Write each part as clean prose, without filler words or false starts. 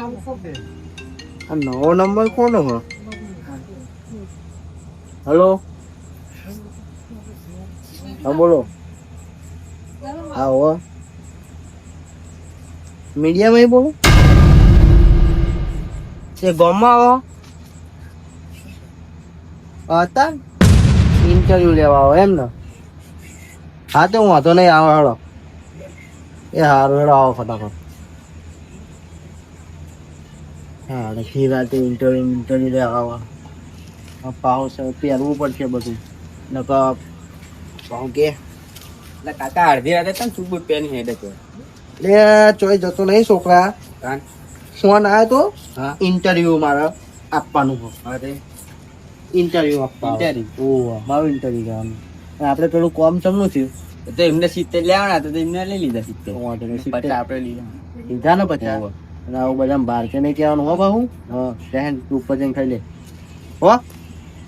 આ નવો નંબર કોનો હો? હલો, હા બોલો. હા હો, મીડિયામાં બોલો. તે ગામમાં આવો હતા ઇન્ટરવ્યુ લેવા આવો એમ ને? હા તો હું વાંધો નહીં, આવો હેડો. એ હારું હેડો, આવો ફટાફટ. હા નક્કી રાતે ઇન્ટરવ્યુ લેવા આવો. પાવ છે પહેરવું પડશે બધું નકર પાવ કે એટલે કાકા અડધી રાતે તને શું બૂટ પહેરી હેડે છે? એટલે ચોઈ જતો નહીં છોકરા. ફોન આવ્યો તો ઇન્ટરવ્યુ મારે આપવાનું હોય. અરે ઇન્ટરવ્યુ આપવા મારું ઇન્ટરવ્યુ કરવાનું. આપણે પેલું કોમ ચમનું થયું તો એમને 70 લેવાના તો એમને લઈ લીધા 70. પછી આપણે લીધા ને પછી અને આવું બધા બહાર કે નહીં કહેવાનું હો બાહુ. હા ત્યાં ઉપર જઈને ખાઈ લે હો.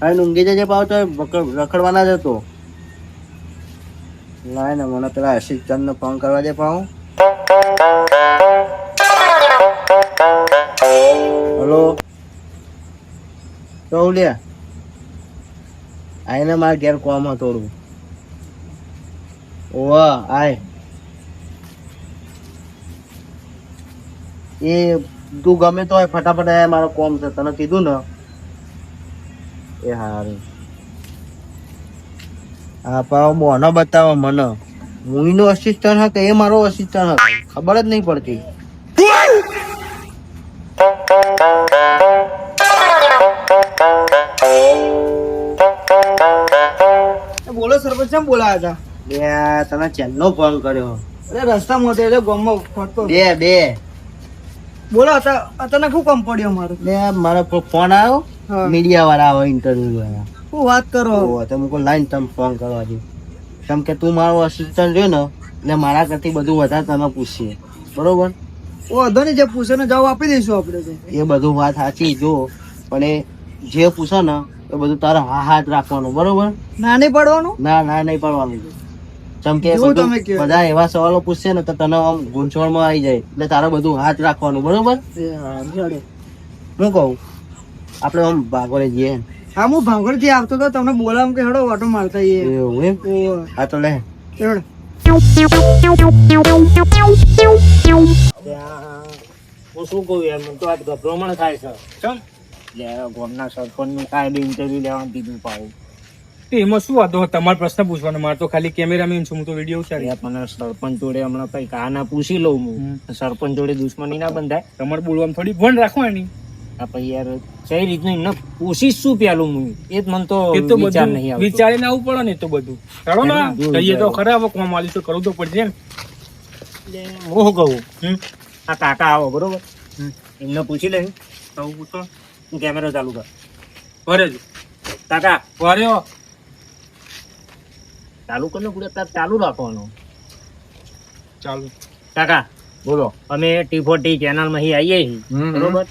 હવે ઊંઘી જજે પાવ તો રખડવાના જ હતો. લાય ને મને પેલા અશિતચંદ ને ફોન કરવા દે પાવ. હલો તો લે આઈને મારા ઘેર કોમ થોડું. ઓવા આય એ તું ગમે તો હોય ફટાફટ આય, મારો કોમ છે તને કીધું ને. એ હારું હા પાવ મોનો બતાવો મને. હું એનો અસિસ્ટન્ટ હતો એ મારો અસિસ્ટન્ટ હતો, ખબર જ નહીં પડતી. બોલો સરપંચ, કેમ બોલાયા હતા? તને ચેનનો ફોન કર્યો. અરે રસ્તા મોટે એટલે ગામમાં ફરતો. બે બોલો અચાનક શું કામ પડ્યો મારું? મારો ફોન આવ્યો મીડિયા વાળા આવે ઇન્ટરવ્યુ વાળા. શું વાત કરો? તમે કોઈ લાઈન તમે ફોન કરવા દે. કેમ કે તું મારો અસિસ્ટન્ટ રહ્યો ને એટલે મારા કરતી બધું વધારે તને પૂછીએ બરોબર. ઓ અધો ને જે પૂછે ને જવાબ આપી દઈશું આપણે તો. એ બધું વાત સાચી જો, પણ એ જે પૂછે ને એ બધું તારે હાથ રાખવાનું બરોબર. ના નહીં પડવાનું? ના નહીં પડવાનું. જેમ કે બધા એવા સવાલો પૂછશે ને તો તને આમ ગૂંચવણમાં આવી જાય એટલે તારે બધું હાથ રાખવાનું બરોબર. હું કહું આપણે આમ ભાગોળે જઈએ. હા હું ભાંગોળ થી આવતો તો તમને બોલાવ કે હેડો ઓટો મારતા એવું એમ? હા તો લે હેડો. હું શું કહું યાર, મને તો આજ ગભરામણ થાય છે. ચમ ગામના સરપંચ નું કાંઈ ઇન્ટરવ્યુ લેવાનું કીધું પાવું. એમાં શું વાંધો? તમારો પ્રશ્ન પૂછવાનો, મારે તો ખાલી કેમેરામેન છું, હું તો વિડીયો ઉતારી. પણ સરપંચ જોડે હમણાં કઈ કાના પૂછી લઉં હું. સરપંચ જોડે દુશ્મની ના બંધાય. તમારે બોલવામાં થોડી ભણ રાખવાની. આ પછી યાર કઈ રીતનું એમને પૂછીશ શું પેલું હું એ જ મને તો એ તો વિચાર બધું નહીં આવતો. વિચારીને આવવું પડે ને. એ તો બધું ચાલો ને કહીએ તો ખરા. હવે કોમ વાલી તો કરવું તો પડશે ને. હું કહું આ કાકા આવો બરોબર, એમને પૂછી લે. કહું પૂછો. હું કેમેરો ચાલુ કર. ભરે જ કાકા ભર્યો ચાલુ કરને પૂરે તાર ચાલુ રાખવાનું. ચાલુ કાકા બોલો. અમે T40 ચેનલ માં આવીએ છીએ બરોબર,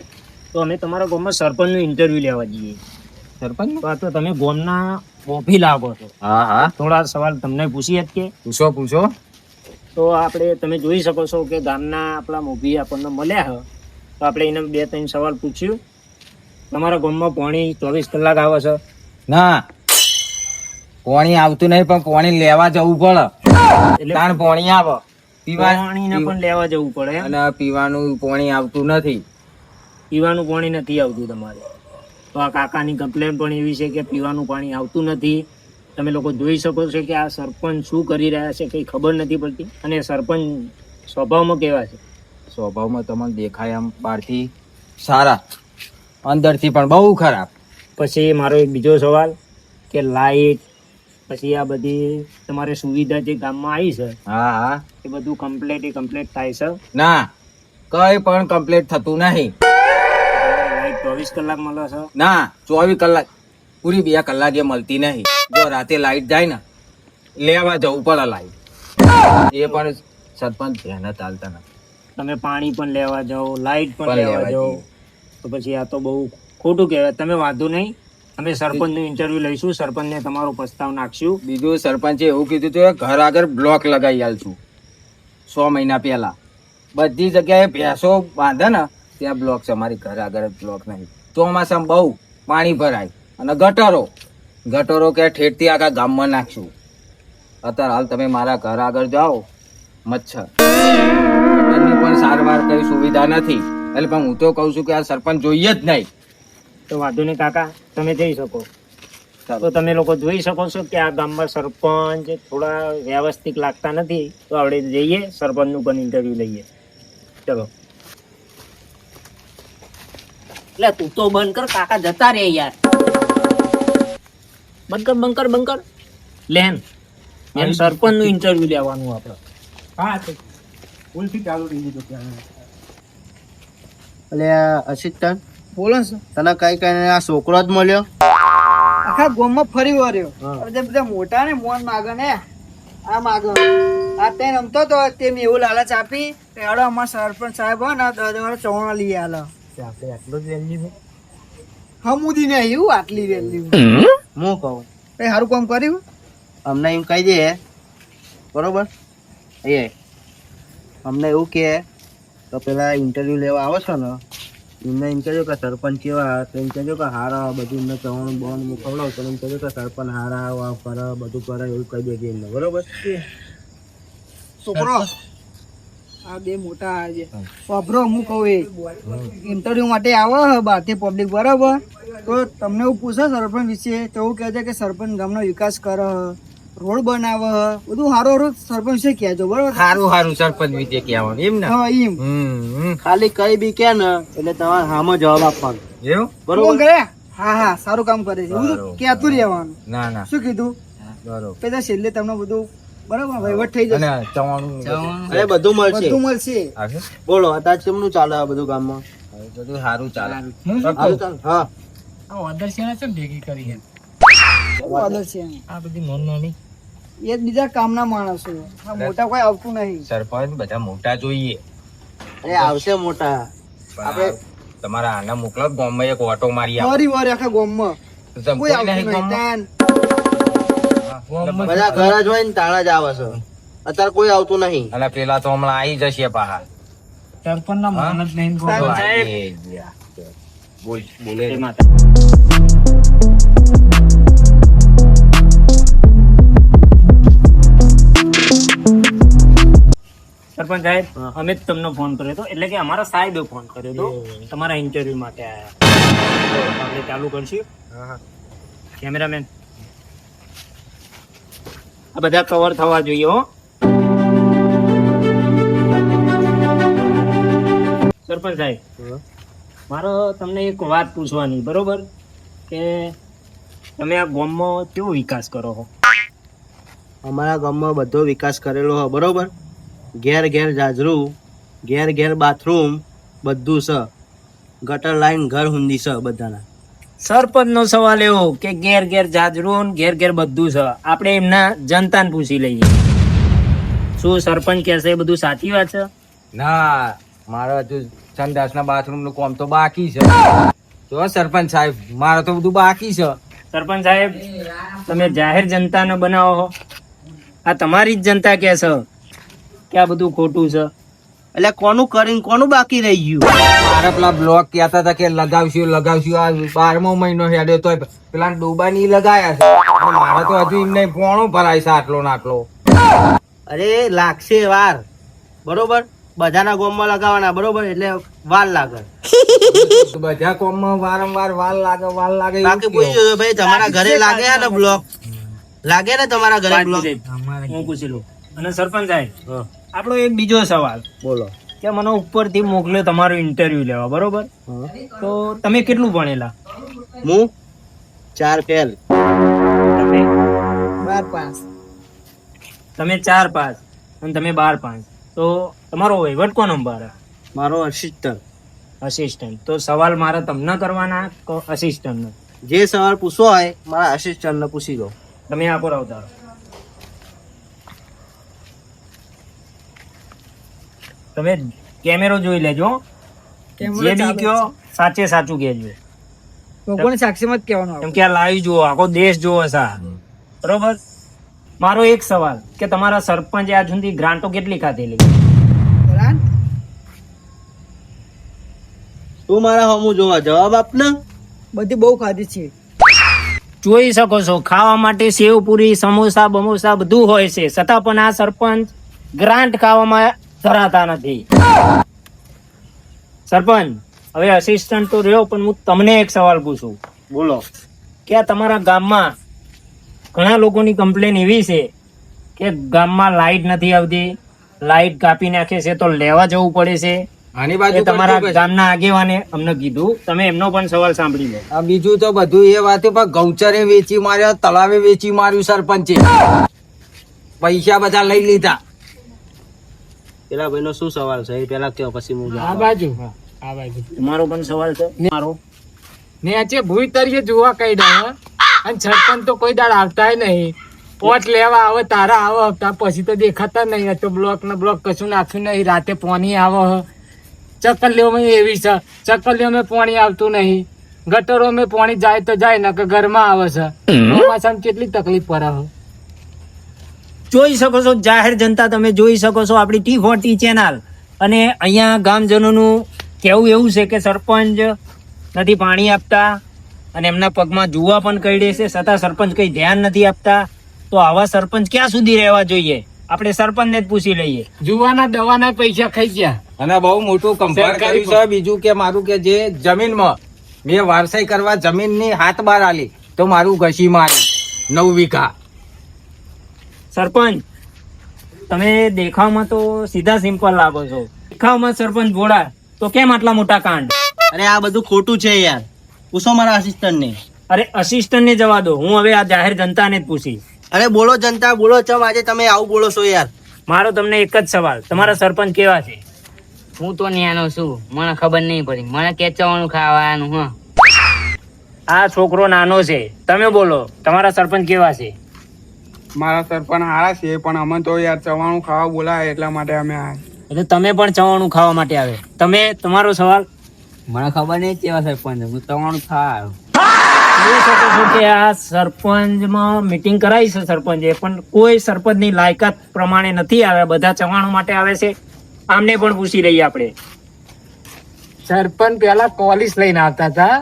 તો અમે તમારા ગામમાં સરપંચ નું ઇન્ટરવ્યુ લેવા જઈએ. સરપંચ તો તમે ગામના મોભી લાગો છો. હા થોડા સવાલ તમને પૂછીએ જ કે પૂછો. તો આપણે તમે જોઈ શકો છો કે ગામના આપણા મોભી આપણને મળ્યા છે, તો આપણે એને 2-3 સવાલ પૂછ્યું. તમારા ગામમાં પાણી 24 કલાક આવે છે? ના, પાણી આવતું નહીં, પણ પાણી લેવા જવું પડે એટલે તાણ પાણી આવે. પાણીને પણ લેવા જવું પડે એમ? અને પીવાનું પાણી આવતું નથી. પીવાનું પાણી નથી આવતું તમારે? તો આ કાકાની કમ્પ્લેન પણ એવી છે કે પીવાનું પાણી આવતું નથી. તમે લોકો જોઈ શકો છો કે આ સરપંચ શું કરી રહ્યા છે કઈ ખબર નથી પડતી. અને સરપંચ સ્વભાવમાં કેવા છે? સ્વભાવમાં તમને દેખાય આમ બહારથી સારા, અંદરથી પણ બહુ ખરાબ. પછી મારો એક બીજો સવાલ કે લાઈટ પછી આ બધી તમારે સુવિધા જે ગામમાં આવી છે હા એ બધું કમ્પ્લીટ થાય છે? ના, કઈ પણ કમ્પ્લીટ થતું નહીં. લાઈટ 24 કલાક મળે છે? ના, 24 કલાક પૂરી 2 કલાક એ મળતી નહીં. જો રાતે લાઈટ જાય ને લેવા જવું પડે લાઈટ. એ પણ સરપંચ ધ્યાન ચાલતા નથી. તમે પાણી પણ લેવા જાઓ, લાઈટ પણ પણ લેવા લેવા જાઓ, જઈએ. તો પછી આ તો બહુ ખોટું કહેવાય. તમે વાંધો નહીં, અમે સરપંચનું ઇન્ટરવ્યુ લઈશું, સરપંચને તમારો પ્રસ્તાવ નાખશું. બીજું સરપંચે એવું કીધું હતું કે ઘર આગળ બ્લોક લગાવી આલશું 6 મહિના પહેલા. બધી જગ્યાએ ભેંસો બાંધે ને ત્યાં બ્લોક છે, અમારી ઘર આગળ બ્લોક નહીં. ચોમાસામાં બહુ પાણી ભરાય અને ગટરો કે ઠેઠથી આખા ગામમાં નાખશું. અત્યારે હાલ તમે મારા ઘર આગળ જાઓ, મચ્છર ગટરની પણ સારવાર કઈ સુવિધા નથી. એટલે પણ હું તો કહું છું કે આ સરપંચ જોઈએ જ નહીં. તો વાંધો નહીં કાકા, તમે જઈ શકો. તો તમે લોકો જોઈ શકો છો કે આ ગામમાં સરપંચ થોડા વ્યવસ્થિત લાગતા નથી. તો આપણે જઈએ સરપંચનું પણ ઇન્ટરવ્યુ લઈએ. ચલો. એટલે તું તો બંધ કર, કાકા જતા રે યાર. બંધ કર લેન એમ સરપંચનું ઇન્ટરવ્યુ લેવાનું આપણે. હા તો ભૂલથી ચાલુ થઈ ગયું ત્યાં. એટલે અસિસ્ટન્ટ બોલો સર. તને કઈ કઈ આ છોકરો જ મળ્યો? આખા ગામમાં ફરી વળ્યો. હવે જે બધા મોટા ને મોન માગે ને આ માગે આ તે રમતો તો તે મેં એવું લાલચ આપી કે હેડો અમારા સરપંચ સાહેબ હોય ને 10 વાર ચવણા લઈ આલો. આપણે આટલો જ વેલ્યુ છે. હમુદી ને એવું આટલી વેલ્યુ હું કહું કઈ સારું કામ કર્યું. અમને એમ કહી દે બરોબર, એ અમને એવું કે તો પેલા ઇન્ટરવ્યુ લેવા આવો છો ને એમને એમ કહેજો કે સરપંચ કેવા, તો એમ કહેજો કે હારા બધું એમને ચવાણું બવાનું મોકલાવો તો એમ કહેજો કે સરપંચ હારા આ કરે બધું કરે એવું કહી દેજે એમને બરોબર. છોકરો આ બે મોટા આજે વાપરો હું કહું એ ઇન્ટરવ્યુ માટે આવો બહારથી પબ્લિક બરાબર, તો તમને એવું પૂછે સરપંચ વિશે તો એવું કહે છે કે સરપંચ ગામનો વિકાસ કરે, રોડ બનાવે, બધું સારું સરપંચ વિશે કહેજો બરાબર. સારું સરપંચ વિશે કહેવાનું એમ ને. હા એમ ખાલી કઈ બી કે ને એટલે તમારે હામો જવાબ આપવાનો એવું બરોબર બરોબર. કરે. હા સારું કામ કરે છે એવું તો કહેતું રહેવાનું. ના શું કીધું બરોબર. પેલા છેલ્લે તમને બધું બરાબર વહીવટ થઈ જશે, અને ચવાણું અરે બધું મળશે. બધું મળશે. આવશે? બોલો અત્યારે કેમનું ચાલે આ બધું ગામમાં? હવે બધું સારું ચાલે. હું શું સારું કહું? ચાલે? હા આ ઓદરસિયાને ચમ ભેગી કરી છે? કેવું આદત છે એમ. આ બધી નાની એ જ બીજા કામના માણસો, આ મોટા કોઈ આવતું નહીં. સરપંચ બધા મોટા જોઈએ. અરે આવશે મોટા. આપણે તમારા આના મોકલો ગામમાં એક ઓટો મારી આવો. વારી વારી આખા ગામમાં તો તમે કોઈ કોઈ આવતું નહીં નહીં. ગામમાં? તાન બધા ઘર જ હોય ને તાળા જ આવે છે, અત્યારે કોઈ આવતું નહીં. અને પેલા તો હમણાં આવી જશે પાહા. સરપંચના માન જ નહીં. સાહેબ, સાહેબ. બોલે જય માતા. સરપંચ સાહેબ, અમે જ તમને ફોન કર્યો હતો, એટલે કે અમારા સાહેબે ફોન કર્યો હતો તમારા ઇન્ટરવ્યુ માટે આવ્યા. આપણે ચાલુ કરશું. કેમેરામેન આ બધા કવર થવા જોઈએ હો. સરપંચ સાહેબ, મારો તમને એક વાત પૂછવાની બરોબર, કે તમે આ ગામમાં કેવો વિકાસ કરો છો? અમારા ગામમાં બધો વિકાસ કરેલો હોય બરોબર. ઘેર ઘેર જાજરું, ઘેર ઘેર બાથરૂમ બધું છે, ગટર લાઈન ઘર હુંદી છે બધાના. સરપંચ નો સવાલ એવો કે ઘેર ઘેર જાજરું ઘેર ઘેર બધું છે. આપણે એમના જનતાને પૂછી લઈએ, શું સરપંચ કહેશે એ બધું સાચી વાત છે? ના, મારા હજુ સંડાસના બાથરૂમ નું કામ તો બાકી છે. જો સરપંચ સાહેબ, મારે તો બધું બાકી છે. સરપંચ સાહેબ, તમે જાહેર જનતાને બનાવો છો, આ તમારી જ જનતા કહે છે કે આ બધું ખોટું છે. એટલે કોનું કરીને કોનું બાકી રહી ગયું? મારા પેલા બ્લોક કહેતા હતા કે લગાવશું આ 12મો મહિનો હેડ્યો તો પેલા ડોબા ની લગાયા છે. અને મારે તો હજુ એમને પોણો ભરાય છે આટલો ને આટલો. અરે લાગશે વાર બરોબર, બધાના ગામમાં લગાવવાના બરોબર, એટલે વાર લાગે. તો બધા કોમમાં વારંવાર વાલ લાગે એવું બાકી પૂછી કેવું? જોજો ભાઈ, તમારા ઘરે લાગે છે ને બ્લોક? લાગે ને તમારા ઘરે બ્લોક? હું પૂછી લઉં. અને સરપંચ સાહેબ, આપણો એક બીજો સવાલ બોલો. કે મને ઉપરથી મોકલ્યો તમારું ઇન્ટરવ્યુ લેવા બરોબર, તો તમે કેટલું ભણેલા? હું 4 ફેલ. તમે 12 પાસ. તમે 4 પાસ અને તમે 12 પાસ, તો તમારો વહીવટ કોનો ભારે? મારો અસિસ્ટન્ટ. અસિસ્ટન્ટ. તો સવાલ મારે તમને કરવાના કે અસિસ્ટન્ટને? જે સવાલ પૂછવો હોય મારા અસિસ્ટન્ટને પૂછી લો. તમે આપો અવતારો. તમે કેમેરો જોઈ લેજો, કેમેરો જે બી ચાલુ કયો સાચે સાચું કહેજો, ભગવાન સાક્ષીમાં જ કહેવાનું કેમ કે આ લાઈવ જુઓ, આખો દેશ જુઓ છે આ. બરોબર. મારો એક સવાલ કે તમારા સરપંચે આજ સુધી ગ્રાન્ટો કેટલી ખાધેલી? બરાબર. તું મારા હમું જોવા જવાબ આપ ને. બધી બહુ ખાધી છે. જોઈ શકો છો ખાવા માટે સેવ પૂરી સમોસા બમોસા બધું હોય છે છતાં પણ આ સરપંચ ગ્રાન્ટ ખાવામાં ધરાતા નથી. સરપંચ હવે અસિસ્ટન્ટ તો રહ્યો પણ હું તમને એક સવાલ પૂછું. બોલો. કે આ તમારા ગામમાં ઘણા લોકોની કમ્પ્લેન એવી છે કે ગામમાં લાઈટ નથી આવતી, લાઈટ કાપી નાખે છે તો લેવા જવું પડે છે. આની એ બાજુ તમારા કરજો પછી. ગામના આગેવાને અમને કીધું, તમે એમનો પણ સવાલ સાંભળી લો. આ બીજું તો બધું એ વાત પણ ગૌચરે વેચી માર્યો, તળાવે વેચી માર્યું સરપંચે, પૈસા બધા લઈ લીધા. પેલા ભાઈનો શું સવાલ છે એ પેલા કયો, પછી હું આ બાજુ આ બાજુ તમારો પણ સવાલ છે મારો. ને આજે ભૂઈ તરીકે જોવા કઈ દાડા અને સરપંચ તો કોઈ દાડા આવતા નહીં. પોટ લેવા આવે તારા આવે હપ્તા પછી તો દેખાતા નહીં. તો બ્લોક ને બ્લોક કશું નાખ્યું નહીં. રાતે પાણી આવે, ચકલીઓમાં એવી છે, ચકલીઓમાં પાણી આવતું નહીં, ગટરોમાં પાણી જાય તો જાય ને કે ઘરમાં આવે છે. ચોમાસામાં કેટલી તકલીફ પડે છે. જોઈ શકો છો જાહેર જનતા, તમે જોઈ શકો છો આપણી T40 ચેનલ. અને અહીંયા ગામજનોનું કહેવું એવું છે કે સરપંચ નથી પાણી આપતા અને એમના પગમાં જુવા પણ કઈ છે છતાં સરપંચ કઈ ધ્યાન નથી આપતા. તો આવા સરપંચ ક્યાં સુધી રહેવા જોઈએ? આપણે સરપંચને જ પૂછી લઈએ. જુવાના દવાના પૈસા ખાઈ ગયા. અને બહુ મોટું કમ્પેર કર્યું છે. બીજું કે મારું કે જે જમીનમાં મેં વારસાઈ કરવા જમીનની હાથ બાર આલી તો મારું ઘસી મારી 9 વીઘા. સરપંચ તમે દેખાવમાં તો સીધા સિમ્પલ લાગો છો, દેખાવમાં સરપંચ ભોળા, તો કેમ આટલા મોટા કાંડ? અરે આ બધું ખોટું છે યાર, પૂછો મારા આસિસ્ટન્ટ ને. અરે અસિસ્ટન્ટ ને જવા દો, હું હવે આ જાહેર જનતાને જ પૂછીશ. અરે બોલો જનતા, બોલો. ચમ આજે તમે આવું બોલો છો યાર? મારો તમને એક જ સવાલ, તમારા સરપંચ કેવા છે? હું તો ન્યાનો છું, મને ખબર નહીં પડી. મને કેચવાનું ખાવાનું હ. આ છોકરો નાનો છે, તમે બોલો તમારા સરપંચ કેવા છે? મારા સરપંચ હારા છે પણ અમે તો યાર ચવાણું ખાવા બોલાય એટલા માટે અમે આવ્યા. એટલે તમે પણ ચવાણું ખાવા માટે આવે. તમે તમારો સવાલ? મને ખબર નહીં કેવા સરપંચ, હું તમારું ખાવા જોઈ શકો છો કે આ સરપંચમાં મીટિંગ કરાવી છે સરપંચે, પણ કોઈ સરપંચની લાયકાત પ્રમાણે નથી આવ્યા, બધા ચવાણું માટે આવે છે. આમને પણ પૂછી લઈએ આપણે. સરપંચ પેલા કોલિસ લઈને આવતા હતા,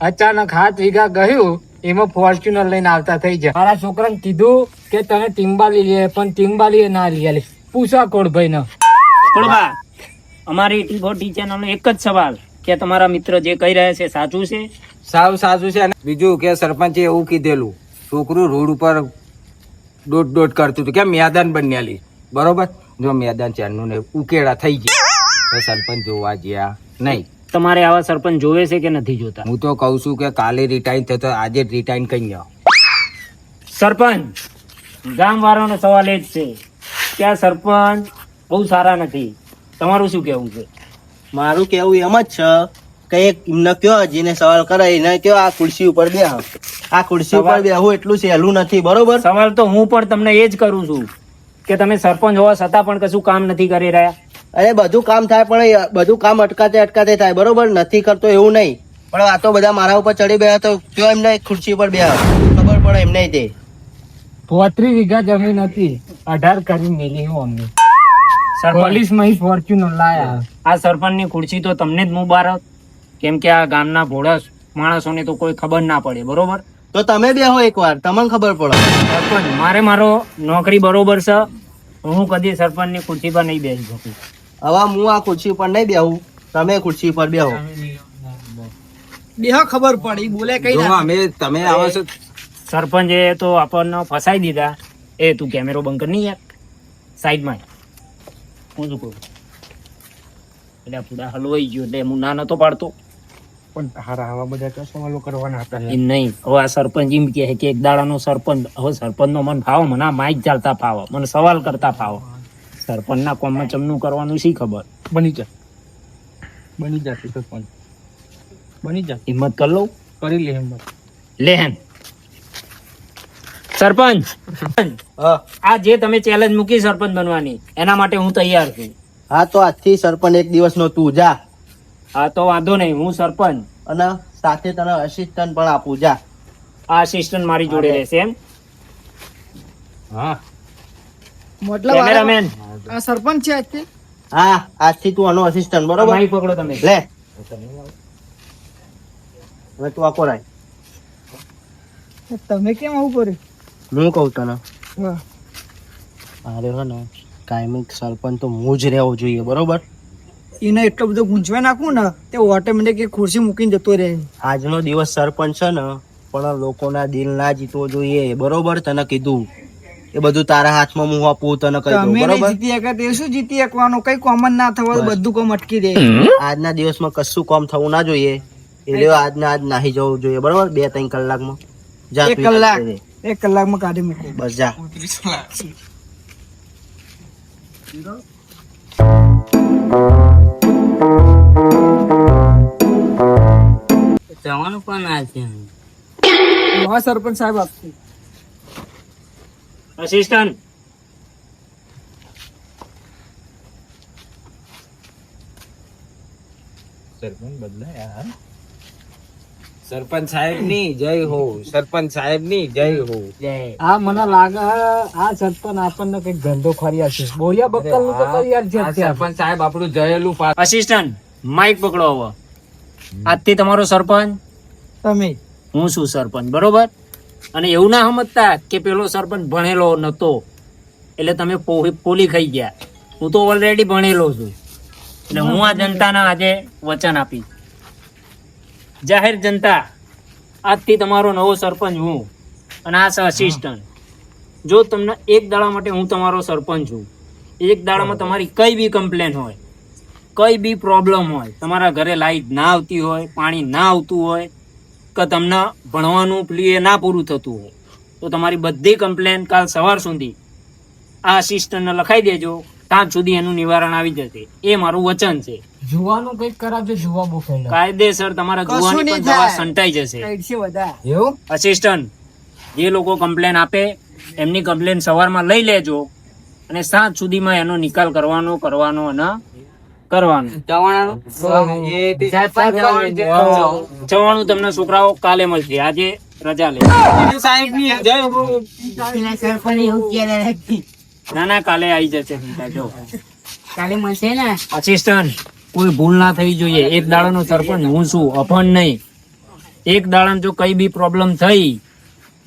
અચાનક 7 વીઘા ગયું, એમાં ફોર્ચ્યુનર લઈને આવતા થઈ જાય. મારા છોકરાને કીધું કે તને ટીમ્બાલી લે, પણ ટીમ્બાલી ના લઈ આલી. પૂછા કોડભાઈ ને. થોડું અમારી T40 ચેનલનો એક જ સવાલ કે તમારા મિત્ર જે કહી રહ્યા છે સાચું છે? સાવ સાચું છે. અને બીજું કે સરપંચે એવું કીધેલું, છોકરું રોડ ઉપર દોડ કરતું હતું કે મેદાન બન્યાલી, બરોબર? જો મેદાન ચારનું ને ઉકેડા થઈ ગયા તો સરપંચ જોવા ગયા નહીં. તમારે આવા સરપંચ જોવે છે કે નથી જોતા? હું તો કઉ છું કે કાલે રિટાયર થતો, આજે જ રિટાયર કરી જાઓ. સરપંચ ગામ વાળાનો સવાલ એ જ છે કે આ સરપંચ બહુ સારા નથી. તમારું શું કેવું છે? મારું કેવું એમ જ છે કે એક એમને કયો જેને સવાલ કરે એને કયો આ ખુરશી ઉપર બેહ. આ ખુરશી ઉપર બેહવું એટલું સહેલું નથી, બરોબર? સવાલ તો હું પણ તમને એ જ કરું છું કે તમે સરપંચ હોવા છતાં પણ કશું કામ નથી કરી રહ્યા. અરે બધું કામ થાય પણ એ બધું કામ અટકાતે થાય, બરોબર? નથી કરતો એવું નહીં, પણ આ તો બધા મારા ઉપર ચડી ગયા તો કયો એમને એક ખુરશી ઉપર બેહ, ખબર પડે એમને તે. 35 વીઘા જમીન હતી, 18 કરી મેલી હું અમને. સરપંચ પોલીસમાં ફોર્ચ્યુનર લાયા. આ સરપંચની ખુરશી તો તમને જ મુબારક, કેમ કે આ ગામના ભોળા માણસોને તો કોઈ ખબર ના પડે, બરોબર? તો તમે બેહો એકવાર, તમને ખબર પડે. સરપંચ મારે મારો નોકરી બરોબર છે, હું કદી સરપંચની ખુરશી પર નહીં બેસી શકું. હવે હું આ ખુરશી ઉપર નહીં બેહું, તમે ખુરશી ઉપર બેહો. દેહ ખબર પડી, બોલે કઈ જો ના. અમે તમે આવો છો સરપંચે તો આપણને ફસાઈ દીધા. એ તું કેમેરો બંધ કર નહીં યાર, સાઈડમાં હું શું કહું? એટલે પૂરા હલવાઈ ગયો એટલે હું ના નતો પાડતો. પણ તારા આવા બધા તો સવાલો કરવાના હતા. એમ નહીં, હવે આ સરપંચ એમ કહે કે એક દાડાનો સરપંચ, હવે સરપંચનો મન ફાવો, મને આ માઇક ચાલતા ફાવો, મને સવાલ કરતા ફાવો. સરપંચના કોમમાં ચમનું કરવાનું શી ખબર? બની જા, બની જા સરપંચ, બની જા, હિંમત કર લઉં, કરી લે હિંમત. લેહન. સરપંચ હા આ જે તમે ચેલેન્જ મૂકી સરપંચ બનવાની, એના માટે હું તૈયાર છું. હા, તો આજથી સરપંચ એક દિવસનો તું જા, હા તો વાંધો નહીં, હું સરપંચ, અને સાથે તને અસિસ્ટન્ટ પણ આપું, જા. આ આસિસ્ટન્ટ મારી જોડે રહેશે એમ? હા, મતલબ કેમેરામેન આ સરપંચ છે આજથી? હા, આજથી તું આનો અસિસ્ટન્ટ, બરોબર? માઇક પકડો તમે. લે હવે તું આખો રાય. તમે કેમ આવું કર્યું? હું કહું તને, વાહ. અરે હે ને કાયમિક સરપંચ તો હું જ રહેવો જોઈએ, બરોબર? એને એટલો બધો ગૂંચવાઈ નાખું ને તે ઓટોમેટિક એક ખુરશી મૂકીને જતો રહે. આજનો દિવસ સરપંચ છે ને, પણ લોકોના દિલ ના જીતવો જોઈએ, બરોબર? તને કીધું એ બધું તારા હાથમાં હું આપું, તને કહી દઉં, તમે નહીં બરોબર? જીતી શકે તે શું જીતી શકવાનું? કઈ કોમન ના થવાનું, બસ. બધું કોમ અટકી દે. આજના દિવસમાં કશું કામ થવું ના જોઈએ, એટલે આજના આજ નાહી જવું જોઈએ, બરોબર? 2-3 કલાકમાં જા, એક તું યાદ કલાક કરી દે. 1 કલાકમાં કાઢી મૂકો. બસ જા. જવાનું પણ આ છે નવા સરપંચ સાહેબ આપશે. અસિસ્ટન્ટ સરપંચ સાહેબ ની જય હો, સરપંચ સાહેબ ની જય હો. આ મને લાગે આ સરપંચ આપણને કઈક ધંધો ખર્યા છે. બોરિયા બક્કલ નું તો તૈયાર છે આ અત્યારે. સરપંચ સાહેબ આપણું જયેલું અસિસ્ટન્ટ માઇક પકડો હવે. આજથી તમારો સરપંચ તમે હું છું સરપંચ, બરોબર? અને એવું ના સમજતા કે પેલો સરપંચ ભણેલો નતો એટલે તમે પોલી ખાઈ ગયા. હું તો ઓલરેડી ભણેલો છું, એટલે હું આ જનતાના આજે વચન આપીશ. જાહેર જનતા, આજથી તમારો નવો સરપંચ હું, અને આ છે અસિસ્ટન્ટ. જો તમને એક દાડા માટે હું તમારો સરપંચ છું, એક દાડામાં તમારી કઈ બી કમ્પ્લેન હોય, કઈ બી પ્રોબ્લેમ હોય, તમારા ઘરે લાઈટ ના આવતી હોય, પાણી ના આવતું હોય, કે તમને ભણવાનું પેલું એ ના પૂરું થતું હોય, તો તમારી બધી કમ્પ્લેન કાલ સવાર સુધી આ અસિસ્ટન્ટને લખાઈ દેજો. ત્યાં સુધી એનું નિવારણ આવી જશે. એ મારું વચન છે. જોવાનું કઈક કરાવજો, જોવા બહુ ફેલા. કાયદેસર તમારા કશું જોવાની નહીં પણ દવા થાય. સંટાઈ જશે. સાઈડ છે બધા. એવું અસિસ્ટન્ટ, જે લોકો કમ્પ્લેન આપે એમની કમ્પ્લેન સવારમાં લઈ લેજો, અને સાંજ સુધીમાં એનો નિકાલ કરવાનો અને કરવાનો. જવાનું જવાનું તમને છોકરાઓ કાલે મળશે, આજે રજા લે. સાહેબ ની જય હો. ના ના, કાલે આવી જશે. જો કાલે મળશે ને. અસિસ્ટન્ટ, કોઈ ભૂલ ના થવી જોઈએ. એક દાડાનો સરપંચ હું છું, અભણ નહીં. એક દાડામાં જો કઈ બી પ્રોબ્લેમ થઈ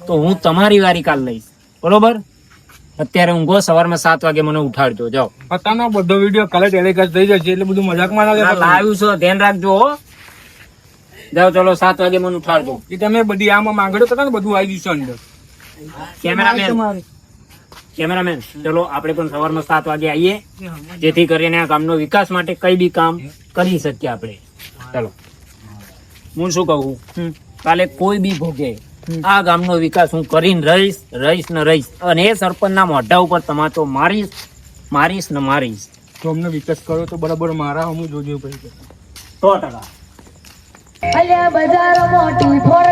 તો હું તમારી વારી કાલ લઈશ, બરોબર? અત્યારે ઊંઘો, સવારમાં 7 વાગે મને ઉઠાડજો. જાઓ. પતાનો બધો વિડીયો કાલે ટેલિકાસ્ટ થઈ જશે એટલે બધું મજાકમાં ના લેતા. લાવ્યું છો, ધ્યાન રાખજો હો. જાઓ, ચલો 7 વાગે મને ઉઠાડજો. એ તમે બધી આમાં માંગડો કરતા ને બધું આવી જશે અંદર. કેમેરામેન, ચલો આપણે પણ સવારમાં 7 વાગે આવીએ, જેથી કરીને આ ગામનો વિકાસ માટે કઈ બી કામ કરી શકીએ આપણે. ચલો, હું શું કહું, કાલે કોઈ બી ભોગે આ ગામનો વિકાસ હું કરીને રહીશ ને રહીશ. અને એ સરપંચના મોઢા ઉપર તમાચો મારીશ ને મારીશ. તો અમને વિકાસ કરો તો બરાબર મારા હું જોજો ભાઈ. 100%. અલ્યા બજાર મોટી ફોર